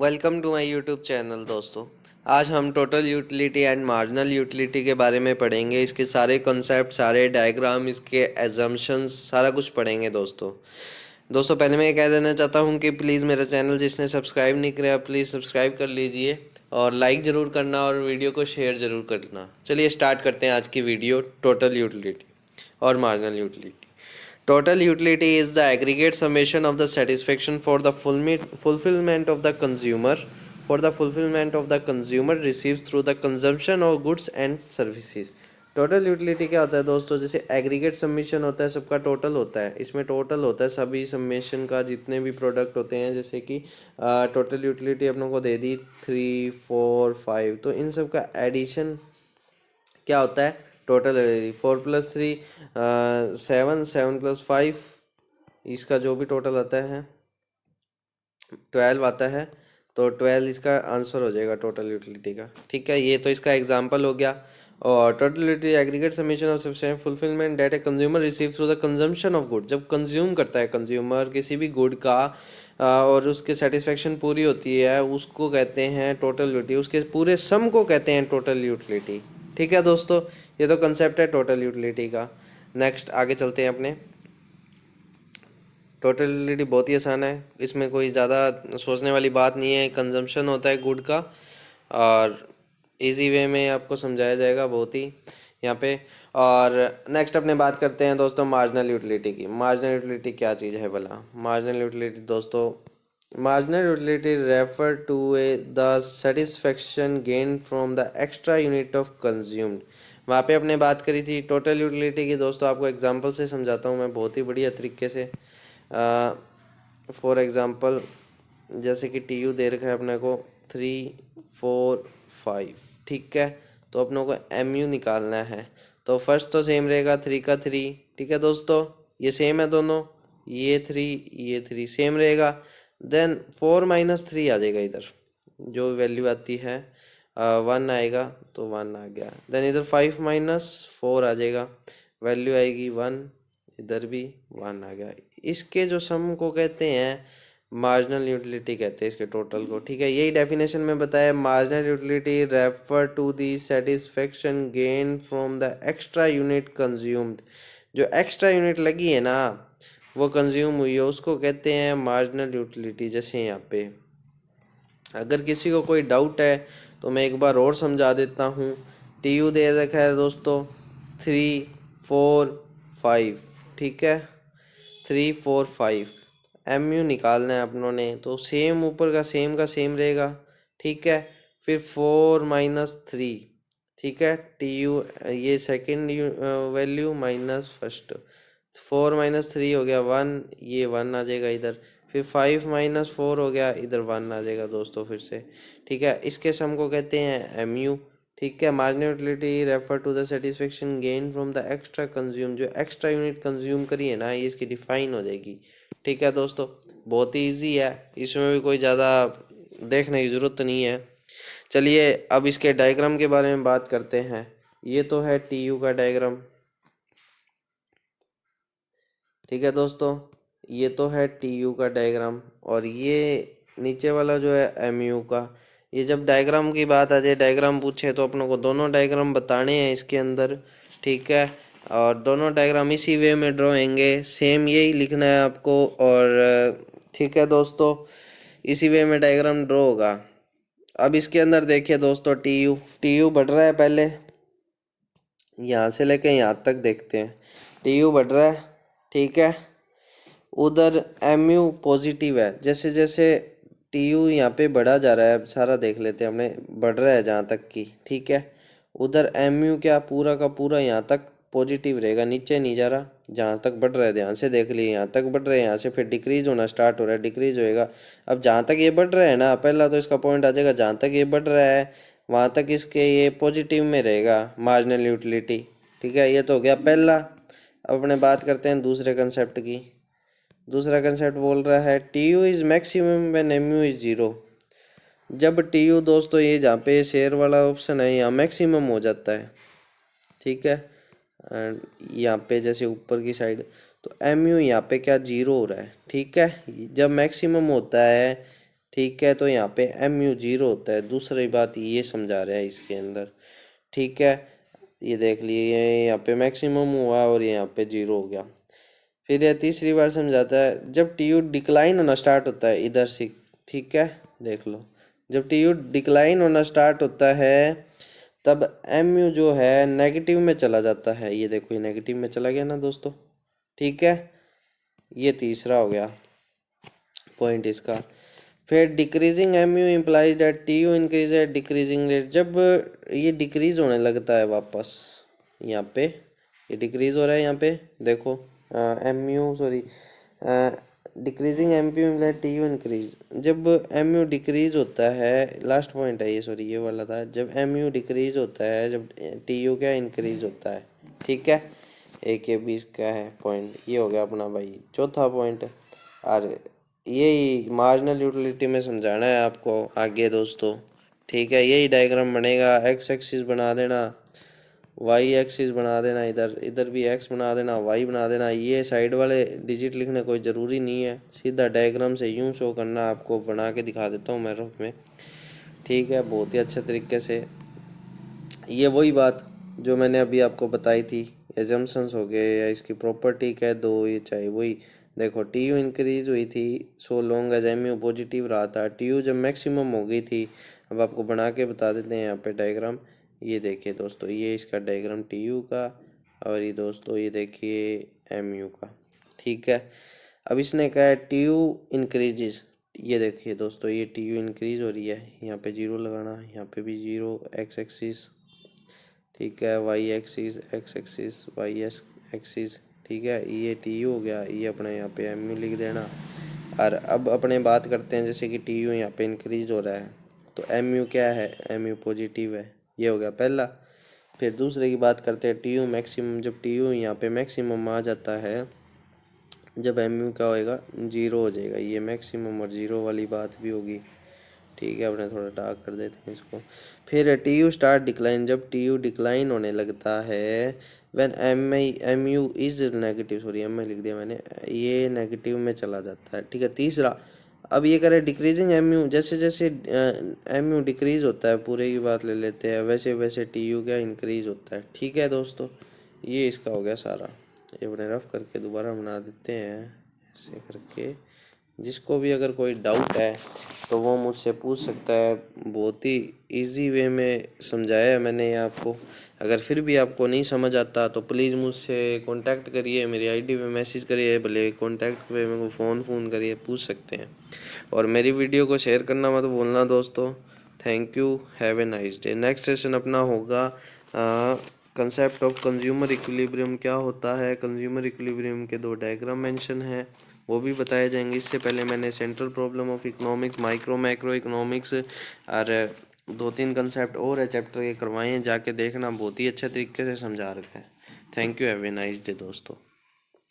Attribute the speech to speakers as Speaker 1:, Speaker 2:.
Speaker 1: Welcome to my YouTube channel दोस्तों। आज हम total utility and marginal utility के बारे में पढ़ेंगे। इसके सारे कॉन्सेप्ट, सारे डायग्राम, इसके एजम्पशंस, सारा कुछ पढ़ेंगे दोस्तों पहले मैं ये कह देना चाहता हूँ कि प्लीज़ मेरा चैनल जिसने सब्सक्राइब नहीं किया प्लीज़ सब्सक्राइब कर लीजिए और लाइक ज़रूर करना और वीडियो को शेयर ज़रूर करना। चलिए स्टार्ट करते हैं आज की वीडियो। टोटल यूटिलिटी और marginal utility. Total utility is the aggregate summation of the satisfaction for the fulfillment of the consumer receives through the consumption of goods and services। Total utility क्या होता है दोस्तों? जैसे एग्रीगेट सबमिशन होता है, सबका total होता है। इसमें टोटल होता है सभी सबमिशन का, जितने भी प्रोडक्ट होते हैं। जैसे कि टोटल यूटिलिटी अपनों को दे दी 3, 4, 5, तो इन सब का एडिशन क्या होता है? टोटल। 4+3 7, 7+5, इसका जो भी टोटल आता है 12 आता है। तो 12 इसका आंसर हो जाएगा टोटल यूटिलिटी का। ठीक है, ये तो इसका एग्जांपल हो गया। और total utility aggregate summation of sufficient fulfilment that a consumer receive through the consumption of good. जब कंज्यूम करता है कंज्यूमर किसी भी गुड का और उसके सेटिस्फेक्शन पूरी होती है, उसको कहते हैं टोटल यूटिलिटी। उसके पूरे सम को कहते हैं टोटल यूटिलिटी। ठीक है दोस्तों, ये तो कंसेप्ट है टोटल यूटिलिटी का। नेक्स्ट आगे चलते हैं अपने। टोटल यूटिलिटी बहुत ही आसान है, इसमें कोई ज़्यादा सोचने वाली बात नहीं है। कंजम्पशन होता है गुड का और इजी वे में आपको समझाया जाएगा बहुत ही यहाँ पे। और नेक्स्ट अपने बात करते हैं दोस्तों मार्जिनल यूटिलिटी की। मार्जिनल यूटिलिटी क्या चीज़ है भला? मार्जिनल यूटिलिटी दोस्तों, marginal utility refer to the satisfaction gain from the extra unit of consumed. वहाँ पे अपने बात करी थी टोटल यूटिलिटी की दोस्तों। आपको एग्जांपल से समझाता हूँ मैं बहुत ही बढ़िया तरीके से। फॉर एग्ज़ाम्पल जैसे कि टी यू दे रखा है अपने को 3, 4, 5। ठीक है, तो अपनों को एम यू निकालना है। तो फर्स्ट तो सेम रहेगा 3 का 3। ठीक है दोस्तों, ये सेम है दोनों, ये 3 सेम रहेगा। देन 4 - 3 आ जाएगा इधर, जो वैल्यू आती है 1 आएगा, तो 1 आ गया। देन इधर 5 - 4 आ जाएगा, वैल्यू आएगी 1, इधर भी 1 आ गया। इसके जो सम को कहते हैं मार्जिनल यूटिलिटी कहते हैं, इसके टोटल को। ठीक है, यही डेफिनेशन में बताया। Marginal utility refer to the satisfaction gain from the extra unit consumed. जो एक्स्ट्रा यूनिट लगी है ना, वो कंज्यूम हुई है, उसको कहते हैं मार्जिनल यूटिलिटी। जैसे यहाँ पे अगर किसी को कोई डाउट है तो मैं एक बार और समझा देता हूँ। टी यू दे रखा है दोस्तों 3, 4, 5। ठीक है, 3, 4, 5 एम यू निकालना है अपनों ने, तो सेम ऊपर का सेम रहेगा। ठीक है, फिर 4 - 3। ठीक है, टी यू ये सेकेंड वैल्यू माइनस फर्स्ट, 4 - 3 हो गया 1, ये 1 आ जाएगा इधर। फिर 5 - 4 हो गया, इधर 1 आ जाएगा दोस्तों फिर से। ठीक है, इसके सम को कहते हैं एम यू। ठीक है, marginal utility refer to the satisfaction gain from the extra consume. जो एक्स्ट्रा यूनिट कंज्यूम करी है ना, ये इसकी डिफाइन हो जाएगी। ठीक है दोस्तों, बहुत ही ईजी है, इसमें भी कोई ज़्यादा देखने की ज़रूरत नहीं है। चलिए अब इसके डायग्राम के बारे में बात करते हैं। ये तो है टी यू का डायग्राम। ठीक है दोस्तों, ये तो है टी यू का डायग्राम और ये नीचे वाला जो है एम यू का। ये जब डायग्राम की बात आ जाए, डायग्राम पूछे, तो अपनों को दोनों डायग्राम बताने हैं इसके अंदर। ठीक है, और दोनों डायग्राम इसी वे में ड्रॉ होंगे, सेम यही लिखना है आपको। और ठीक है दोस्तों, इसी वे में डायग्राम ड्रॉ होगा। अब इसके अंदर देखिए दोस्तों, टी यू बढ़ रहा है। पहले यहाँ से लेके यहाँ तक देखते हैं, टी यू बढ़ रहा है। ठीक है, उधर एम यू पॉजिटिव है। जैसे जैसे टी यू यहाँ पे बढ़ा जा रहा है, सारा देख लेते हैं हमने, बढ़ रहा है जहाँ तक की। ठीक है, उधर एम यू क्या पूरा का पूरा यहाँ तक पॉजिटिव रहेगा, नीचे नहीं जा रहा। जहाँ तक बढ़ रहा है ध्यान से देख लिए, यहाँ तक बढ़ रहा है, यहाँ से फिर डिक्रीज होना स्टार्ट हो रहा है, डिक्रीज होएगा। अब जहाँ तक ये बढ़ रहा है ना, पहला तो इसका पॉइंट आ जाएगा, जहाँ तक ये बढ़ रहा है वहाँ तक इसके ये पॉजिटिव में रहेगा मार्जिनल यूटिलिटी। ठीक है, ये तो हो गया पहला। अब अपने बात करते हैं दूसरे कंसेप्ट की। दूसरा कंसेप्ट बोल रहा है T U is maximum when M U is 0। जब टी यू दोस्तों, ये जहाँ पे शेयर वाला ऑप्शन है, यहाँ मैक्सिमम हो जाता है। ठीक है, एंड यहाँ पे जैसे ऊपर की साइड, तो एम यू यहाँ पे क्या 0 हो रहा है। ठीक है, जब मैक्सिमम होता है, ठीक है। तो यहाँ पे एम यू जीरो होता है, दूसरी बात ये समझा रहा है इसके अंदर। ठीक है, ये देख लिए यहाँ पे मैक्सिमम हुआ और यहाँ पे जीरो हो गया। फिर यह तीसरी बार समझाता है जब टी यू डिक्लाइन होना स्टार्ट होता है इधर से। ठीक है, देख लो, जब टी यू डिक्लाइन होना स्टार्ट होता है तब एम यू जो है नेगेटिव में चला जाता है। ये देखो, ये नेगेटिव में चला गया ना दोस्तों। ठीक है, ये तीसरा हो गया पॉइंट इसका। फिर decreasing M U implies that T U increase at decreasing rate. जब ये डिक्रीज होने लगता है वापस, यहाँ पे ये डिक्रीज हो रहा है, यहाँ पे देखो M U sorry decreasing M U implies T U increase. जब एम यू डिक्रीज होता है, लास्ट पॉइंट है ये, सॉरी ये वाला था, जब एम यू डिक्रीज होता है, जब टी यू क्या इंक्रीज होता है। ठीक है, एक ये 20 का है पॉइंट, ये हो गया अपना भाई चौथा पॉइंट। और यही मार्जिनल यूटिलिटी में समझाना है आपको आगे दोस्तों। ठीक है, यही डायग्राम बनेगा, एक्स एक्सिस बना देना, वाई एक्सिस बना देना, इधर इधर भी एक्स बना देना, वाई बना देना। ये साइड वाले डिजिट लिखने कोई ज़रूरी नहीं है, सीधा डायग्राम से यूं शो करना। आपको बना के दिखा देता हूँ मैं रफ में। ठीक है, बहुत ही अच्छे तरीके से। ये वही बात जो मैंने अभी आपको बताई थी, एजम्पशंस हो गए या इसकी प्रॉपर्टी कह दो, ये चाहे वही। देखो, टी यू इंक्रीज हुई थी so long as M U positive रहा था। टी यू जब मैक्सिमम हो गई थी, अब आपको बना के बता देते हैं यहाँ पे डायग्राम। ये देखिए दोस्तों, ये इसका डायग्राम टी यू का, और ये दोस्तों ये देखिए एम यू का। ठीक है, अब इसने कहा है टी यू इंक्रीजेज। ये देखिए दोस्तों, ये टी यू इंक्रीज हो रही है, यहाँ पे जीरो लगाना, यहाँ पे भी जीरो, एक्स एक्सिस। ठीक है, Y axis, X axis, Y S axis. ठीक है, ये टी यू हो गया, ये अपने यहाँ पे एम यू लिख देना। और अब अपने बात करते हैं, जैसे कि टी यू यहाँ पे इंक्रीज हो रहा है, तो एम यू क्या है, एम यू पॉजिटिव है, ये हो गया पहला। फिर दूसरे की बात करते हैं टी यू मैक्सिमम। जब टी यू यहाँ पे मैक्सिमम आ जाता है, जब एम यू क्या होएगा, जीरो हो जाएगा। ये मैक्सिमम और जीरो वाली बात भी होगी। ठीक है, अपने थोड़ा डार्क कर देते हैं इसको। फिर टी यू स्टार्ट डिक्लाइन। जब टी यू डिक्लाइन होने लगता है, when M U is negative, sorry M I लिख दिया मैंने, ये नेगेटिव में चला जाता है। ठीक है, तीसरा, अब ये करे डिक्रीजिंग एम यू। जैसे जैसे एम यू डिक्रीज होता है, पूरे की बात ले लेते हैं, वैसे वैसे टी यू क्या इंक्रीज होता है। ठीक है दोस्तों, ये इसका हो गया सारा। ये अपने रफ करके दोबारा बना देते हैं ऐसे करके। जिसको भी अगर कोई डाउट है तो वो मुझसे पूछ सकता है, बहुत ही इजी वे में समझाया है मैंने ये आपको। अगर फिर भी आपको नहीं समझ आता तो प्लीज़ मुझसे कांटेक्ट करिए, मेरी आईडी पे मैसेज करिए, भले कांटेक्ट पे मेरे को फ़ोन करिए, पूछ सकते हैं। और मेरी वीडियो को शेयर करना मत भूलना दोस्तों। Thank you, have a nice day. Next session अपना होगा कंसेप्ट ऑफ कंज्यूमर इक्विलिब्रियम क्या होता है। कंज्यूमर इक्विलिब्रियम के दो डायग्राम मेंशन हैं, वो भी बताए जाएंगे। इससे पहले मैंने central problem of economics, micro macro economics और 2-3 कंसेप्ट और है चैप्टर के करवाए हैं, जाके देखना, बहुत ही अच्छे तरीके से समझा रखा है। Thank you, have a nice day दोस्तों।